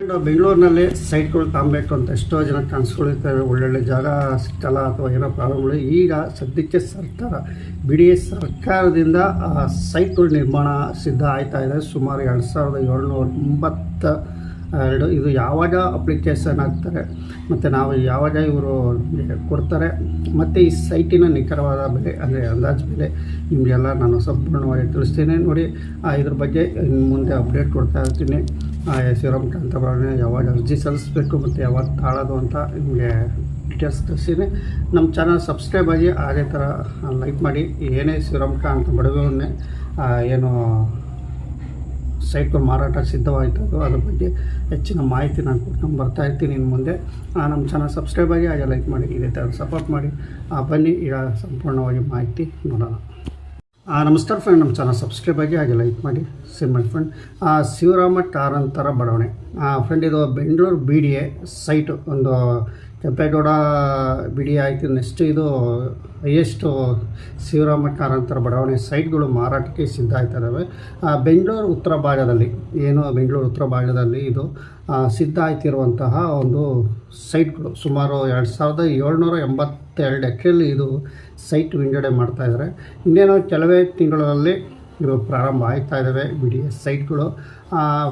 ಬೆಂಗಳೂರಿನಲ್ಲಿ ಸೈಟ್ಗಳು ತಗೊಬೇಕು ಅಂತ ಎಷ್ಟೋ ಜನ ಕನಸುಗಳಿರ್ತವೆ, ಒಳ್ಳೊಳ್ಳೆ ಜಾಗ ಸಿಕ್ಕಲ್ಲ ಅಥವಾ ಏನೋ ಪ್ರಾಬ್ಲಮ್ಗಳು. ಈಗ ಸದ್ಯಕ್ಕೆ ಸರ್ಕಾರ ಸರ್ಕಾರದಿಂದ ಸೈಟ್ಗಳ ನಿರ್ಮಾಣ ಸಿದ್ಧ ಆಯ್ತಾ ಇದೆ. ಸುಮಾರು 2792 ಇದು ಯಾವಾಗ ಅಪ್ಲಿಕೇಶನ್ ಆಗ್ತಾರೆ ಮತ್ತು ನಾವು ಯಾವಾಗ ಇವರು ಕೊಡ್ತಾರೆ ಮತ್ತು ಈ ಸೈಟಿನ ನಿಖರವಾದ ಬೆಲೆ ಅಂದರೆ ಅಂದಾಜು ಬೆಲೆ ನಿಮಗೆಲ್ಲ ನಾನು ಸಂಪೂರ್ಣವಾಗಿ ತಿಳಿಸ್ತೀನಿ. ನೋಡಿ, ಇದ್ರ ಬಗ್ಗೆ ಇನ್ನು ಮುಂದೆ ಅಪ್ಡೇಟ್ ಕೊಡ್ತಾ ಇರ್ತೀನಿ. ಶಿವರಾಮಕಾಂತ ಬಡಾವಣೆ ಯಾವಾಗ ಅರ್ಜಿ ಸಲ್ಲಿಸಬೇಕು ಮತ್ತು ಯಾವಾಗ ತಾಳೋದು ಅಂತ ನಿಮಗೆ ಡೀಟೇಲ್ಸ್ ತಿಳಿಸ್ತೀನಿ. ನಮ್ಮ ಚಾನಲ್ ಸಬ್ಸ್ಕ್ರೈಬ್ ಆಗಿ ಅದೇ ಥರ ಲೈಕ್ ಮಾಡಿ. ಏನೇ ಶಿವರಾಮಕಾಂತ ಬಡಾವಣೆ ಏನು ಸೈಟ್ಗಳು ಮಾರಾಟ ಸಿದ್ಧವಾಯ್ತದೋ ಅದ್ರ ಬಗ್ಗೆ ಹೆಚ್ಚಿನ ಮಾಹಿತಿ ನಾನು ಕೊಡ್ಕೊಂಡು ಬರ್ತಾಯಿರ್ತೀನಿ. ಇನ್ನು ಮುಂದೆ ನಮ್ಮ ಚಾನಲ್ ಸಬ್ಸ್ಕ್ರೈಬ್ ಆಗಿ ಹಾಗೆ ಲೈಕ್ ಮಾಡಿ, ಇದೇ ಥರ ಸಪೋರ್ಟ್ ಮಾಡಿ. ಬನ್ನಿ ಈಗ ಸಂಪೂರ್ಣವಾಗಿ ಮಾಹಿತಿ ನೋಡೋಣ. ನಮಸ್ಕಾರ ಫ್ರೆಂಡ್, ನಮ್ಮ ಚಾನಲ್ ಸಬ್ಸ್ಕ್ರೈಬ್ ಆಗಿ ಹಾಗೆ ಲೈಕ್ ಮಾಡಿ, ಶೇರ್ ಮಾಡಿ ಫ್ರೆಂಡ್. ಶಿವರಾಮ ಕಾರಂತರ ಬಡಾವಣೆ ಫ್ರೆಂಡ್, ಇದು ಬೆಂಗಳೂರು BDA ಸೈಟು. ಒಂದು ಕೆಂಪೇಗೌಡ BDA ಆಯಿತು. ನೆಕ್ಸ್ಟ್ ಇದು ಹೈಯೆಸ್ಟು ಶಿವರಾಮ ಕಾರಂತರ ಬಡಾವಣೆ ಸೈಟ್ಗಳು ಮಾರಾಟಕ್ಕೆ ಸಿದ್ಧ ಆಯ್ತಾ ಇದ್ದಾವೆ. ಬೆಂಗಳೂರು ಉತ್ತರ ಭಾಗದಲ್ಲಿ ಬೆಂಗಳೂರು ಉತ್ತರ ಭಾಗದಲ್ಲಿ ಇದು ಸಿದ್ಧ ಆಯ್ತಿರುವಂತಹ ಒಂದು ಸೈಟ್ಗಳು. ಸುಮಾರು 2782 ಎಕರೆಯಲ್ಲಿ ಇದು ಸೈಟ್ ವಿಂಗಡಣೆ ಮಾಡ್ತಾಯಿದ್ದಾರೆ. ಇನ್ನೇನು ಕೆಲವೇ ತಿಂಗಳಲ್ಲಿ ಇದು ಪ್ರಾರಂಭ ಆಗ್ತಾ ಇದ್ದಾವೆ BDA ಸೈಟ್ಗಳು.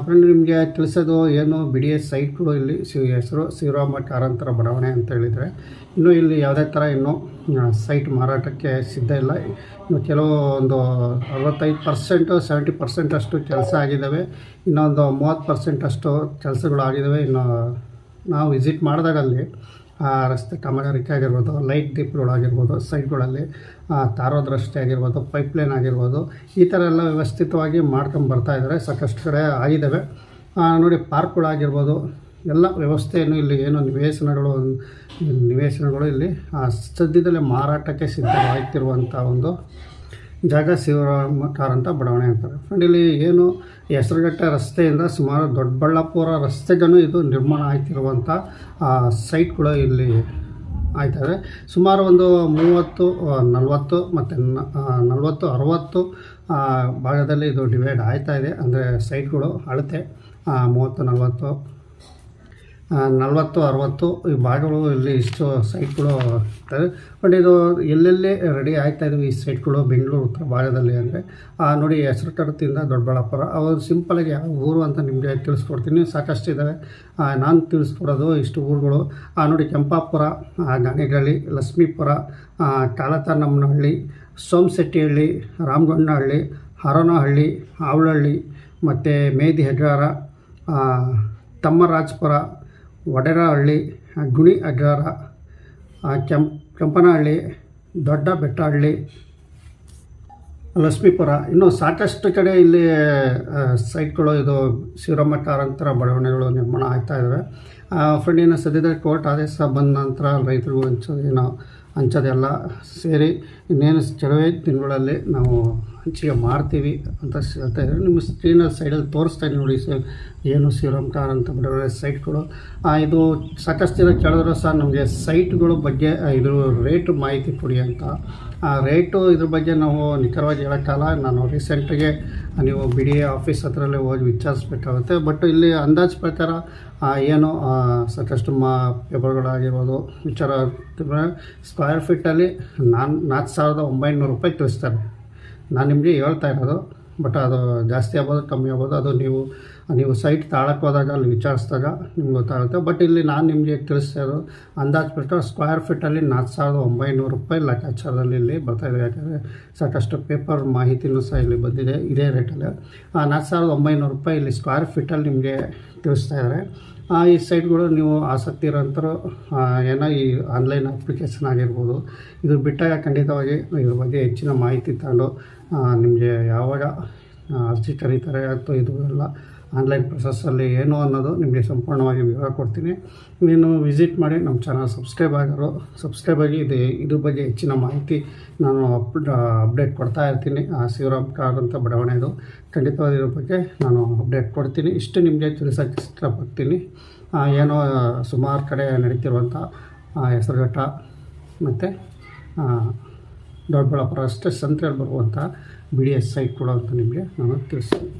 ಫ್ರೆಂಡ್, ನಿಮಗೆ ತಿಳಿಸೋದು ಏನು, BDA ಸೈಟ್ಗಳು ಇಲ್ಲಿ ಹೆಸರು ಶಿವರಾಮ ಕಾರಂತರ ಬಡಾವಣೆ ಅಂತ ಹೇಳಿದರೆ, ಇನ್ನೂ ಇಲ್ಲಿ ಯಾವುದೇ ಥರ ಇನ್ನೂ ಸೈಟ್ ಮಾರಾಟಕ್ಕೆ ಸಿದ್ಧ ಇಲ್ಲ. ಇನ್ನು ಕೆಲವು ಒಂದು 65% 70% ಅಷ್ಟು ಕೆಲಸ ಆಗಿದ್ದಾವೆ. ಇನ್ನೊಂದು 30% ಅಷ್ಟು ಕೆಲಸಗಳು ಆಗಿದ್ದಾವೆ. ಇನ್ನು ನಾವು ವಿಸಿಟ್ ಮಾಡಿದಾಗಲ್ಲಿ ರಸ್ತೆ ಕಾಮಗಾರಿಕೆ ಆಗಿರ್ಬೋದು, ಲೈಟ್ ದೀಪಗಳಾಗಿರ್ಬೋದು, ಸೈಟ್ಗಳಲ್ಲಿ ತಾರೋದು ರಸ್ತೆ ಆಗಿರ್ಬೋದು, ಪೈಪ್ಲೈನ್ ಆಗಿರ್ಬೋದು, ಈ ಥರ ಎಲ್ಲ ವ್ಯವಸ್ಥಿತವಾಗಿ ಮಾಡ್ಕೊಂಡು ಬರ್ತಾಯಿದ್ದಾರೆ. ಸಾಕಷ್ಟು ಕಡೆ ಆಗಿದ್ದಾವೆ. ನೋಡಿ, ಪಾರ್ಕ್ಗಳಾಗಿರ್ಬೋದು, ಎಲ್ಲ ವ್ಯವಸ್ಥೆಯನ್ನು ಇಲ್ಲಿ ನಿವೇಶನಗಳು ಇಲ್ಲಿ ಸದ್ಯದಲ್ಲೇ ಮಾರಾಟಕ್ಕೆ ಸಿದ್ಧವಾಗ್ತಿರುವಂಥ ಒಂದು ಜಾಗ ಶಿವರಾಮ ಕಾರಂತ ಬಡಾವಣೆ ಅಂತಾರೆ. ಫ್ರೆಂಡ್, ಇಲ್ಲಿ ಹೆಸರುಘಟ್ಟ ರಸ್ತೆಯಿಂದ ಸುಮಾರು ದೊಡ್ಡಬಳ್ಳಾಪುರ ರಸ್ತೆಗೂ ಇದು ನಿರ್ಮಾಣ ಆಗ್ತಿರುವಂಥ ಸೈಟ್ಗಳು ಇಲ್ಲಿ ಆಯ್ತವೆ. ಸುಮಾರು ಒಂದು 30, 40 ಮತ್ತು 40, 60 ಭಾಗದಲ್ಲಿ ಇದು ಡಿವೈಡ್ ಆಯ್ತಾ ಇದೆ. ಅಂದರೆ ಸೈಟ್ಗಳು ಅಳತೆ 30, 40, 60 ಈ ಭಾಗಗಳು ಇಲ್ಲಿ ಇಷ್ಟು ಸೈಟ್ಗಳು ಇರ್ತವೆ. ಬಟ್ ಇದು ಎಲ್ಲೆಲ್ಲಿ ರೆಡಿ ಆಗ್ತಾಯಿದ್ವಿ ಈ ಸೈಟ್ಗಳು ಬೆಂಗಳೂರು ಉತ್ತರ ಭಾಗದಲ್ಲಿ ಅಂದರೆ ನೋಡಿ, ಹೆಸರುಘಟ್ಟದಿಂದ ದೊಡ್ಡಬಳ್ಳಾಪುರ. ಅವರು ಸಿಂಪಲಾಗಿ ಯಾವ ಊರು ಅಂತ ನಿಮಗೆ ತಿಳಿಸ್ಕೊಡ್ತೀನಿ. ಸಾಕಷ್ಟು ಇದ್ದಾವೆ, ನಾನು ತಿಳಿಸ್ಕೊಡೋದು ಇಷ್ಟು ಊರುಗಳು. ನೋಡಿ, ಕೆಂಪಾಪುರ, ಗಾಣಿಗಳ್ಳಿ, ಲಕ್ಷ್ಮೀಪುರ, ಕಾಲತನಮ್ಮನಹಳ್ಳಿ, ಸೋಮಶೆಟ್ಟಿಹಳ್ಳಿ, ರಾಮಗೊಂಡನಹಳ್ಳಿ, ಹರನಹಳ್ಳಿ, ಆವಳಹಳ್ಳಿ, ಮತ್ತು ಮೇದಿ ಹೆಗ್ಗಾರ, ತಮ್ಮರಾಜಪುರ, ವಡೇರಹಳ್ಳಿ, ಗುಣಿ ಅಗ್ರಹಾರ, ಕೆಂಪನಹಳ್ಳಿ, ದೊಡ್ಡ ಬೆಟ್ಟಹಳ್ಳಿ, ಲಕ್ಷ್ಮೀಪುರ, ಇನ್ನೂ ಸಾಕಷ್ಟು ಕಡೆ ಇಲ್ಲಿ ಸೈಟ್ಗಳು ಇದು ಶಿವರಾಮ ಕಾರಂತರ ಬಡಾವಣೆಗಳು ನಿರ್ಮಾಣ ಆಗ್ತಾ ಇದ್ದಾವೆ. ಫ್ರೆಂಡ್, ಇನ್ನು ಸದ್ಯದಲ್ಲಿ ಕೋರ್ಟ್ ಆದೇಶ ಬಂದ ನಂತರ ರೈತರಿಗೂ ಹಂಚೋದೆಲ್ಲ ಸೇರಿ ಇನ್ನೇನು ಕೆಲವೇ ದಿನಗಳಲ್ಲಿ ನಾವು ಹಂಚಿಕೆ ಮಾಡ್ತೀವಿ ಅಂತ ಹೇಳ್ತಾ ಇದ್ದಾರೆ. ನಿಮ್ಮ ಸ್ಕ್ರೀನಲ್ಲಿ ಸೈಡಲ್ಲಿ ತೋರಿಸ್ತಾ ನೋಡಿ, ಏನು ಶಿವರಾಮ ಕಾರಂತ ಬಡಾವಣೆ ಸೈಟ್ಗಳು. ಇದು ಸಾಕಷ್ಟು ಜನ ಕೇಳಿದ್ರು, ಸರ್ ನಮಗೆ ಸೈಟ್ಗಳ ಬಗ್ಗೆ ಇದ್ರ ರೇಟು ಮಾಹಿತಿ ಕೊಡಿ ಅಂತ. ರೇಟು ಇದ್ರ ಬಗ್ಗೆ ನಾವು ನಿಖರವಾಗಿ ಹೇಳೋಕ್ಕಲ್ಲ. ನಾನು ರೀಸೆಂಟಾಗೆ ನೀವು BDA ಆಫೀಸ್ ಹತ್ರಲ್ಲೇ ಹೋಗಿ ವಿಚಾರಿಸ್ಬೇಕಾಗುತ್ತೆ. ಬಟ್ ಇಲ್ಲಿ ಅಂದಾಜು ಪ್ರಕಾರ ಸಾಕಷ್ಟು ಪೇಪರ್ಗಳಾಗಿರ್ಬೋದು ವಿಚಾರ ಸ್ಕ್ವೇರ್ ಫೀಟಲ್ಲಿ 4900 ರೂಪಾಯಿ ತಿಳಿಸ್ತಾರೆ. ನಾನು ನಿಮಗೆ ಹೇಳ್ತಾ ಇರೋದು. ಬಟ್ ಅದು ಜಾಸ್ತಿ ಆಗ್ಬೋದು, ಕಮ್ಮಿ ಆಗ್ಬೋದು. ಅದು ನೀವು ಸೈಟ್ ತಾಳಕ್ಕೆ ಹೋದಾಗ ಅಲ್ಲಿ ವಿಚಾರಿಸಿದಾಗ ನಿಮ್ಗೆ ಗೊತ್ತಾಗುತ್ತೆ. ಬಟ್ ಇಲ್ಲಿ ನಾನು ನಿಮಗೆ ತಿಳಿಸ್ತಾ ಇರೋದು ಅಂದಾಜು ಪ್ರಕಾರ ಸ್ಕ್ವೇರ್ ಫೀಟಲ್ಲಿ 4900 ರೂಪಾಯಿ ಲೆಕ್ಕಾಚಾರದಲ್ಲಿ ಇಲ್ಲಿ ಬರ್ತಾಯಿದೆ. ಯಾಕಂದರೆ ಸಾಕಷ್ಟು ಪೇಪರ್ ಮಾಹಿತಿನೂ ಸಹ ಇಲ್ಲಿ ಬಂದಿದೆ ಇದೇ ರೇಟಲ್ಲಿ. 4900 ರೂಪಾಯಿ ಇಲ್ಲಿ ಸ್ಕ್ವೇರ್ ಫೀಟಲ್ಲಿ ನಿಮಗೆ ತಿಳಿಸ್ತಾ ಇದ್ದಾರೆ. ಈ ಸೈಟ್ಗಳು ನೀವು ಆಸಕ್ತಿ ಇರೋಂಥರು ಈ ಆನ್ಲೈನ್ ಅಪ್ಲಿಕೇಶನ್ ಆಗಿರ್ಬೋದು, ಇದು ಬಿಟ್ಟಾಗ ಖಂಡಿತವಾಗಿ ಇದ್ರ ಬಗ್ಗೆ ಹೆಚ್ಚಿನ ಮಾಹಿತಿ ತಗೊಂಡು ನಿಮಗೆ ಯಾವಾಗ ಅರ್ಜಿ ಕರೀತಾರೆ ಅಥವಾ ಇದು ಎಲ್ಲ ಆನ್ಲೈನ್ ಪ್ರೊಸೆಸ್ಸಲ್ಲಿ ಏನು ಅನ್ನೋದು ನಿಮಗೆ ಸಂಪೂರ್ಣವಾಗಿ ವಿವರ ಕೊಡ್ತೀನಿ. ನೀನು ವಿಸಿಟ್ ಮಾಡಿ. ನಮ್ಮ ಚಾನಲ್ ಸಬ್ಸ್ಕ್ರೈಬ್ ಆಗಿ ಇದ್ರ ಬಗ್ಗೆ ಹೆಚ್ಚಿನ ಮಾಹಿತಿ ನಾನು ಅಪ್ಡೇಟ್ ಕೊಡ್ತಾ ಇರ್ತೀನಿ. ಶಿವರಾಮ ಕಾರಂತ ಬಡಾವಣೆದು ಖಂಡಿತವಾಗಿ ಇದ್ರ ಬಗ್ಗೆ ನಾನು ಅಪ್ಡೇಟ್ ಕೊಡ್ತೀನಿ. ಇಷ್ಟು ನಿಮಗೆ ತಿಳಿಸೋಕ್ಕೆ ಇಷ್ಟಪಡ್ತೀನಿ. ಸುಮಾರು ಕಡೆ ನಡೀತಿರುವಂಥ ಹೆಸರುಘಟ್ಟ ಮತ್ತು ದೊಡ್ಡಬಳ್ಳಾಪುರ ಅಷ್ಟೇ ಸಂತೆಯಲ್ಲಿ ಬರುವಂಥ BDA ಸೈಟ್ಗಳು ಅಂತ ನಿಮಗೆ ನಾನು ತಿಳಿಸ್ತೀನಿ.